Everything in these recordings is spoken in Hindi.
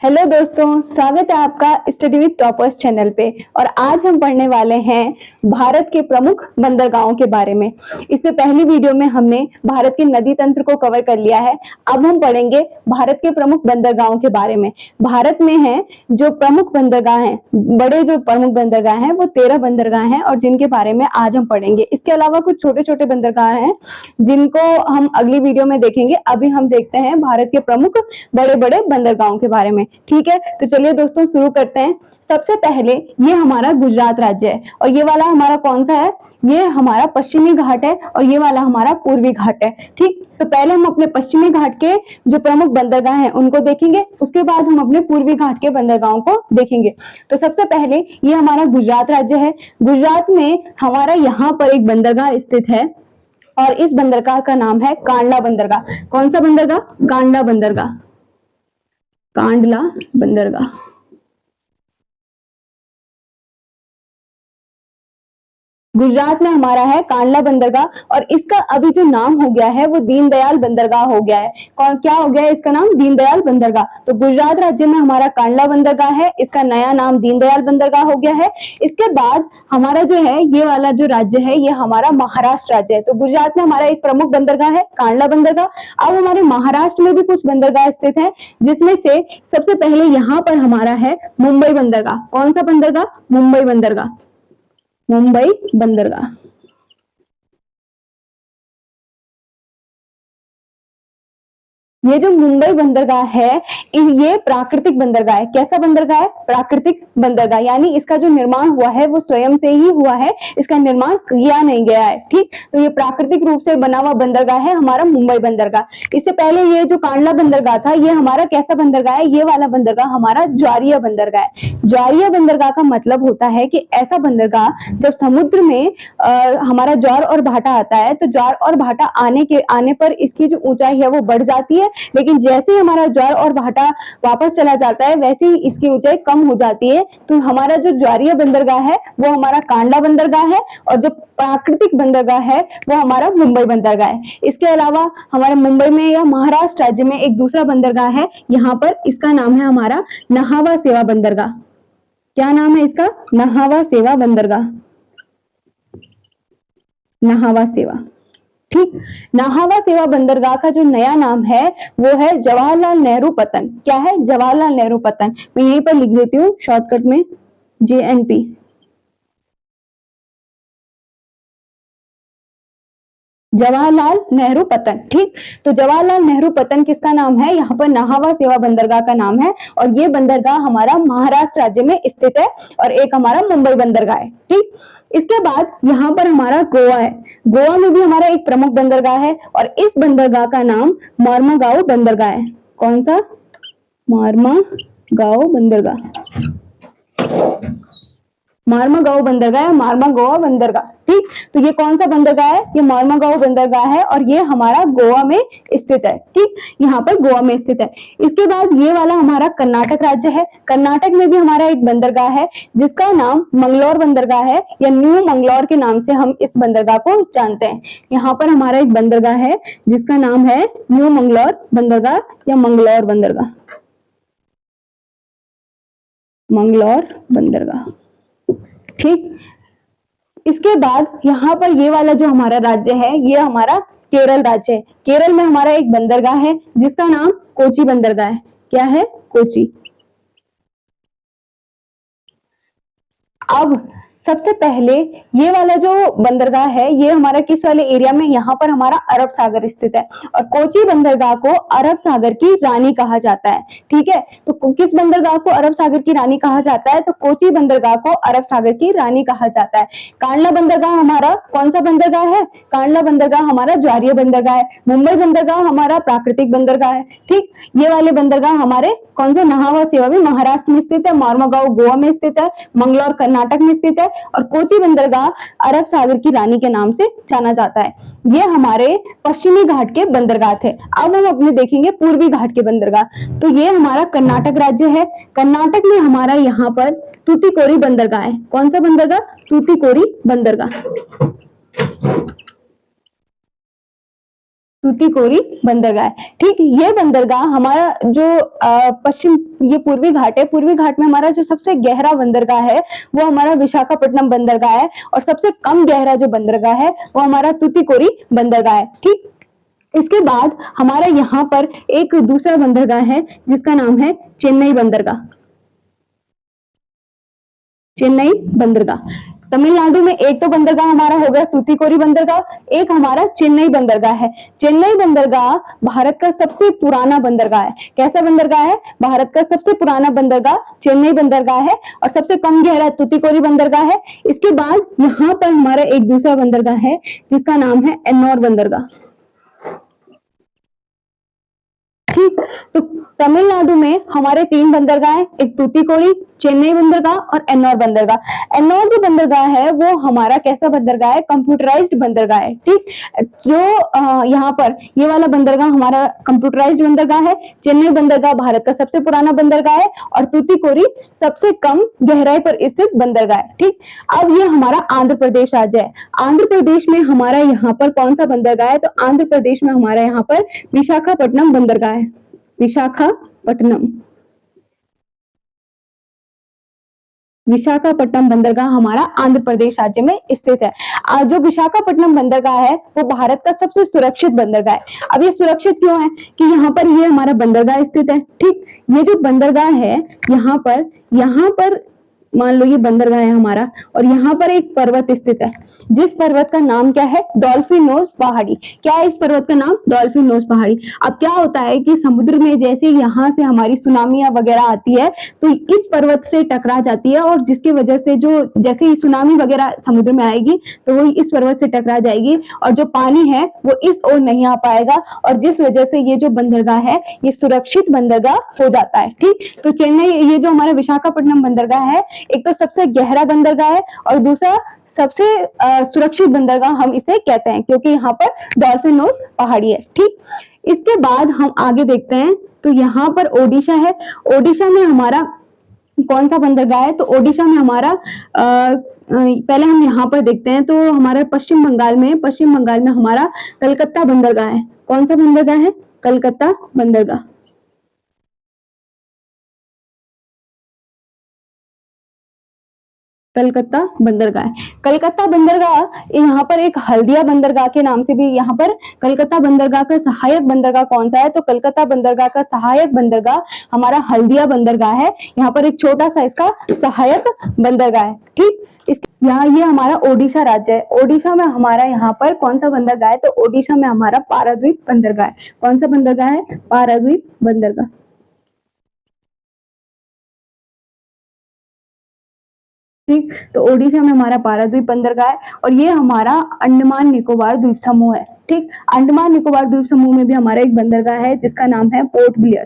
हेलो दोस्तों, स्वागत है आपका स्टडी विद टॉपर्स चैनल पे। और आज हम पढ़ने वाले हैं भारत के प्रमुख बंदरगाहों के बारे में। इससे पहली वीडियो में हमने भारत के नदी तंत्र को कवर कर लिया है। अब हम पढ़ेंगे भारत के प्रमुख बंदरगाहों के बारे में। भारत में है जो प्रमुख बंदरगाह हैं, बड़े जो प्रमुख बंदरगाह हैं वो 13 बंदरगाह हैं और जिनके बारे में आज हम पढ़ेंगे। इसके अलावा कुछ छोटे छोटे बंदरगाह हैं जिनको हम अगली वीडियो में देखेंगे। अभी हम देखते हैं भारत के प्रमुख बड़े बड़े बंदरगाहों के बारे में। ठीक है, तो चलिए दोस्तों शुरू करते हैं। सबसे पहले ये हमारा गुजरात राज्य है और ये वाला हमारा कौन सा है? ये हमारा पश्चिमी घाट है और ये वाला हमारा पूर्वी घाट है। ठीक, तो पहले हम अपने पश्चिमी घाट के जो प्रमुख बंदरगाह हैं उनको देखेंगे, उसके बाद हम अपने पूर्वी घाट के बंदरगाहों को देखेंगे। तो सबसे पहले ये हमारा गुजरात राज्य है। गुजरात में हमारा यहाँ पर एक बंदरगाह स्थित है और इस बंदरगाह का नाम है कांडला बंदरगाह। कौन सा बंदरगाह? कांडला बंदरगाह। कांडला बंदरगाह। गुजरात में हमारा है कांडला बंदरगाह और इसका अभी जो नाम हो गया है वो दीनदयाल बंदरगाह हो गया है। क्या हो गया है इसका नाम? दीनदयाल बंदरगाह। तो गुजरात राज्य में हमारा कांडला बंदरगाह है, इसका नया नाम दीनदयाल बंदरगाह हो गया है। इसके बाद हमारा जो है ये वाला जो राज्य है ये हमारा महाराष्ट्र राज्य है। तो गुजरात में हमारा एक प्रमुख बंदरगाह है कांडला बंदरगाह। अब हमारे महाराष्ट्र में भी कुछ बंदरगाह स्थित है जिसमें से सबसे पहले यहाँ पर हमारा है मुंबई बंदरगाह। कौन सा बंदरगाह? मुंबई बंदरगाह। मुंबई बंदरगाह। ये जो मुंबई बंदरगाह है ये प्राकृतिक बंदरगाह है। कैसा बंदरगाह है? प्राकृतिक बंदरगाह, यानी इसका जो निर्माण हुआ है वो स्वयं से ही हुआ है, इसका निर्माण किया नहीं गया है। ठीक, तो ये प्राकृतिक रूप से बना हुआ बंदरगाह है हमारा मुंबई बंदरगाह। इससे पहले ये जो कांडला बंदरगाह था ये हमारा कैसा बंदरगाह है? ये वाला बंदरगाह हमारा ज्वारीय बंदरगाह है। ज्वारीय बंदरगाह का मतलब होता है कि ऐसा बंदरगाह जब समुद्र में हमारा ज्वार और भाटा आता है तो ज्वार और भाटा आने पर इसकी जो ऊंचाई है वो बढ़ जाती है, लेकिन जैसे ही हमारा ज्वार और भाटा वापस चला जाता है वैसे ही इसकी ऊंचाई कम हो जाती है। तो हमारा जो ज्वारीय बंदरगाह है वो हमारा कांडला बंदरगाह है और जो प्राकृतिक बंदरगाह है वो हमारा मुंबई बंदरगाह है। इसके अलावा हमारे मुंबई में या महाराष्ट्र राज्य में एक दूसरा बंदरगाह है, यहाँ पर इसका नाम है हमारा नहावा सेवा बंदरगाह। क्या नाम है इसका? नहावा सेवा बंदरगाह। नहावा सेवा। ठीक, नहावा सेवा बंदरगाह का जो नया नाम है वो है जवाहरलाल नेहरू पत्तन। क्या है? जवाहरलाल नेहरू पत्तन। मैं यहीं पर लिख देती हूँ शॉर्टकट में JNP। जवाहरलाल नेहरू पत्तन। ठीक, तो जवाहरलाल नेहरू पत्तन किसका नाम है? यहाँ पर नहावा सेवा बंदरगाह का नाम है और ये बंदरगाह हमारा महाराष्ट्र राज्य में स्थित है और एक हमारा मुंबई बंदरगाह है। ठीक, इसके बाद यहाँ पर हमारा गोवा है। गोवा में भी हमारा एक प्रमुख बंदरगाह है और इस बंदरगाह का नाम मार्मागांव बंदरगाह है। कौन सा? मार्मागांव बंदरगाह। मार्मागांव बंदरगाह है, मार्मागोवा बंदरगाह। ठीक, तो ये कौन सा बंदरगाह है? ये मार्मागांव बंदरगाह है और ये हमारा गोवा में स्थित है। ठीक, यहाँ पर गोवा में स्थित है। इसके बाद ये वाला हमारा कर्नाटक राज्य है। कर्नाटक में भी हमारा एक बंदरगाह है जिसका नाम मंगलौर बंदरगाह है या न्यू मंगलौर के नाम से हम इस बंदरगाह को जानते हैं। यहाँ पर हमारा एक बंदरगाह है जिसका नाम है न्यू मंगलौर बंदरगाह या मंगलौर बंदरगाह। मंगलौर बंदरगाह। ठीक, इसके बाद यहाँ पर ये वाला जो हमारा राज्य है ये हमारा केरल राज्य है। केरल में हमारा एक बंदरगाह है जिसका नाम कोची बंदरगाह है। क्या है? कोची। अब सबसे पहले ये वाला जो बंदरगाह है ये हमारा किस वाले एरिया में? यहाँ पर हमारा अरब सागर स्थित है और कोची बंदरगाह को अरब सागर की रानी कहा जाता है। ठीक है, तो किस बंदरगाह को अरब सागर की रानी कहा जाता है? तो कोची बंदरगाह को अरब सागर की रानी कहा जाता है। कांडला बंदरगाह हमारा कौन सा बंदरगाह है? कांडला बंदरगाह हमारा ज्वारीय बंदरगाह है। मुंबई बंदरगाह हमारा प्राकृतिक बंदरगाह है। ठीक, ये वाले बंदरगाह हमारे कौन से? नहावा सेवा भी महाराष्ट्र में स्थित है, मार्मागांव गोवा में स्थित है, मंगलौर कर्नाटक में स्थित है और कोची बंदरगाह अरब सागर की रानी के नाम से जाना जाता है। ये हमारे पश्चिमी घाट के बंदरगाह थे। अब हम अपने देखेंगे पूर्वी घाट के बंदरगाह। तो ये हमारा कर्नाटक राज्य है। कर्नाटक में हमारा यहाँ पर तूतीकोरी बंदरगाह है। कौन सा बंदरगाह? तूतीकोरी बंदरगाह। तूतीकोरी बंदरगाह है। ठीक, ये बंदरगाह हमारा जो पश्चिम, ये पूर्वी घाट है, पूर्वी घाट में हमारा जो सबसे गहरा बंदरगाह है वो हमारा विशाखापट्टनम बंदरगाह है, और सबसे कम गहरा जो बंदरगाह है वो हमारा तूतीकोरी बंदरगाह है। ठीक, इसके बाद हमारा यहाँ पर एक दूसरा बंदरगाह है जिसका नाम है चेन्नई बंदरगाह। चेन्नई बंदरगाह, तमिलनाडु में एक तो बंदरगाह हमारा हो गया तूतीकोरी बंदरगाह, एक हमारा चेन्नई बंदरगाह है। चेन्नई बंदरगाह भारत का सबसे पुराना बंदरगाह है। कैसा बंदरगाह है? भारत का सबसे पुराना बंदरगाह चेन्नई बंदरगाह है, और सबसे कम गहरा तूतीकोरी बंदरगाह है। इसके बाद यहाँ पर हमारा एक दूसरा बंदरगाह है जिसका नाम है एन्नौर बंदरगाह। ठीक, तो तमिलनाडु में हमारे 3 बंदरगाह हैं, एक तूतीकोरी, चेन्नई बंदरगाह और एन्नौर बंदरगाह। एन्नौर जो बंदरगाह है वो हमारा कैसा बंदरगाह है? कंप्यूटराइज्ड बंदरगाह है। ठीक, जो यहाँ पर ये वाला बंदरगाह हमारा कंप्यूटराइज्ड बंदरगाह है। चेन्नई बंदरगाह भारत का सबसे पुराना बंदरगाह है, और तूतीकोरी सबसे कम गहराई पर स्थित बंदरगाह है। ठीक, अब ये हमारा आंध्र प्रदेश राज्य है। आंध्र प्रदेश में हमारा यहाँ पर कौन सा बंदरगाह है? तो आंध्र प्रदेश में हमारा यहाँ पर विशाखापट्टनम बंदरगाह है। विशाखापट्टनम, विशाखापट्टनम बंदरगाह हमारा आंध्र प्रदेश राज्य में स्थित है। जो विशाखापट्टनम बंदरगाह है वो भारत का सबसे सुरक्षित बंदरगाह है। अब ये सुरक्षित क्यों है? कि यहाँ पर ये हमारा बंदरगाह स्थित है। ठीक, ये जो बंदरगाह है यहाँ पर मान लो ये बंदरगाह है हमारा, और यहाँ पर एक पर्वत स्थित है, जिस पर्वत का नाम क्या है? डॉल्फिन नोज पहाड़ी। क्या है इस पर्वत का नाम? डॉल्फिन नोज पहाड़ी। अब क्या होता है कि समुद्र में जैसे यहाँ से हमारी सुनामियां वगैरह आती है तो इस पर्वत से टकरा जाती है, और जिसकी वजह से जो जैसे ही सुनामी वगैरह समुद्र में आएगी तो वो इस पर्वत से टकरा जाएगी, और जो पानी है वो इस ओर नहीं आ पाएगा, और जिस वजह से ये जो बंदरगाह है ये सुरक्षित बंदरगाह हो जाता है। ठीक, तो चेन्नई, ये जो हमारा विशाखापट्टनम बंदरगाह है, एक तो सबसे गहरा बंदरगाह है, और दूसरा सबसे सुरक्षित बंदरगाह हम इसे कहते हैं क्योंकि यहाँ पर डॉल्फिन नोज पहाड़ी है। ठीक, इसके बाद हम आगे देखते हैं तो यहाँ पर ओडिशा है। ओडिशा में हमारा कौन सा बंदरगाह है? तो ओडिशा में हमारा पहले हम यहाँ पर देखते हैं तो हमारा पश्चिम बंगाल में हमारा कलकत्ता बंदरगाह है। कौन सा बंदरगाह है? कलकत्ता बंदरगाह। कलकत्ता बंदरगाह। कलकत्ता बंदरगाह यहाँ पर एक हल्दिया बंदरगाह के नाम से भी, यहाँ पर कलकत्ता बंदरगाह का सहायक बंदरगाह कौन सा है? तो कलकत्ता बंदरगाह का सहायक बंदरगाह हमारा हल्दिया बंदरगाह है। यहाँ पर एक छोटा सा इसका सहायक बंदरगाह है। ठीक, यहाँ ये हमारा ओडिशा राज्य है। ओडिशा में हमारा यहाँ पर कौन सा बंदरगाह है? तो ओडिशा में हमारा पारादीप बंदरगाह है। कौन सा बंदरगाह है? पारादीप बंदरगाह। ठीक, तो ओडिशा में हमारा पारादीप बंदरगाह है, और ये हमारा अंडमान निकोबार द्वीप समूह है। ठीक, अंडमान निकोबार द्वीप समूह में भी हमारा एक बंदरगाह है जिसका नाम है पोर्ट ब्लेयर।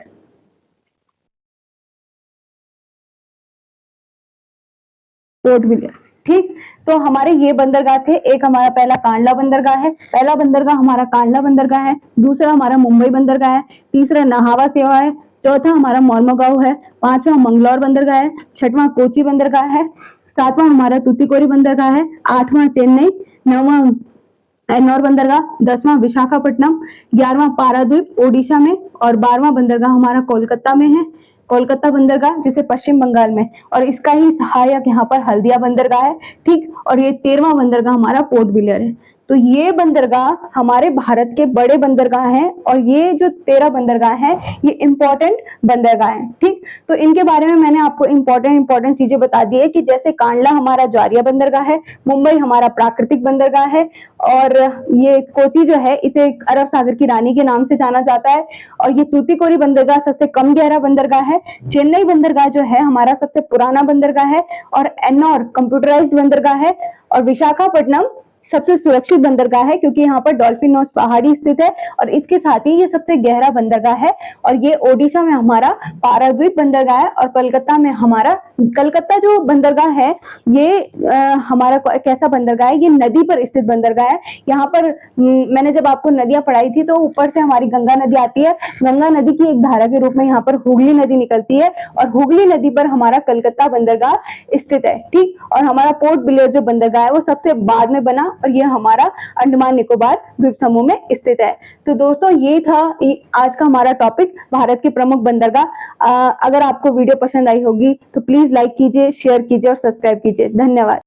Port Blair. ठीक, तो हमारे ये बंदरगाह थे। एक हमारा पहला कांडला बंदरगाह है, पहला बंदरगाह हमारा कांडला बंदरगाह है। दूसरा हमारा मुंबई बंदरगाह है। तीसरा नाहवा सेवा है। चौथा हमारा मोर्मुगांव है। पांचवा मंगलौर बंदरगाह है। छठवां कोची बंदरगाह है। सातवां हमारा तूतीकोरी बंदरगाह है। आठवां चेन्नई। नौवां एन्नौर बंदरगाह। 10वां विशाखापट्टनम। 11वां पारादीप ओडिशा में, और 12वां बंदरगाह हमारा कोलकाता में है। कोलकाता बंदरगाह जिसे पश्चिम बंगाल में, और इसका ही सहायक यहाँ पर हल्दिया बंदरगाह है। ठीक, और ये 13वां बंदरगाह हमारा पोर्ट ब्लेयर है। तो ये बंदरगाह हमारे भारत के बड़े बंदरगाह हैं, और ये जो 13 बंदरगाह हैं ये इंपॉर्टेंट बंदरगाह हैं। ठीक, तो इनके बारे में मैंने आपको इंपॉर्टेंट चीजें बता दी है कि जैसे कांडला हमारा ज्वारीय बंदरगाह है, मुंबई हमारा प्राकृतिक बंदरगाह है, और ये कोची जो है इसे अरब सागर की रानी के नाम से जाना जाता है, और ये तूतीकोरी बंदरगाह सबसे कम गहरा बंदरगाह है। चेन्नई बंदरगाह जो है हमारा सबसे पुराना बंदरगाह है, और एन्नौर कंप्यूटराइज्ड बंदरगाह है, और विशाखापट्टनम सबसे सुरक्षित बंदरगाह है क्योंकि यहाँ पर डॉल्फिन नोज पहाड़ी स्थित है, और इसके साथ ही ये सबसे गहरा बंदरगाह है। और ये ओडिशा में हमारा पारादीप बंदरगाह है, और कलकत्ता में हमारा, कलकत्ता जो बंदरगाह है ये हमारा कैसा बंदरगाह है? ये नदी पर स्थित बंदरगाह है। यहाँ पर मैंने जब आपको नदियां पढ़ाई थी तो ऊपर से हमारी गंगा नदी आती है, गंगा नदी की एक धारा के रूप में यहाँ पर हुगली नदी निकलती है, और हुगली नदी पर हमारा कलकत्ता बंदरगाह स्थित है। ठीक, और हमारा पोर्ट ब्लेयर जो बंदरगाह है वो सबसे बाद में बना, और ये हमारा अंडमान निकोबार द्वीप समूह में स्थित है। तो दोस्तों ये था आज का हमारा टॉपिक, भारत के प्रमुख बंदरगाह। अगर आपको वीडियो पसंद आई होगी तो प्लीज लाइक कीजिए, शेयर कीजिए और सब्सक्राइब कीजिए। धन्यवाद।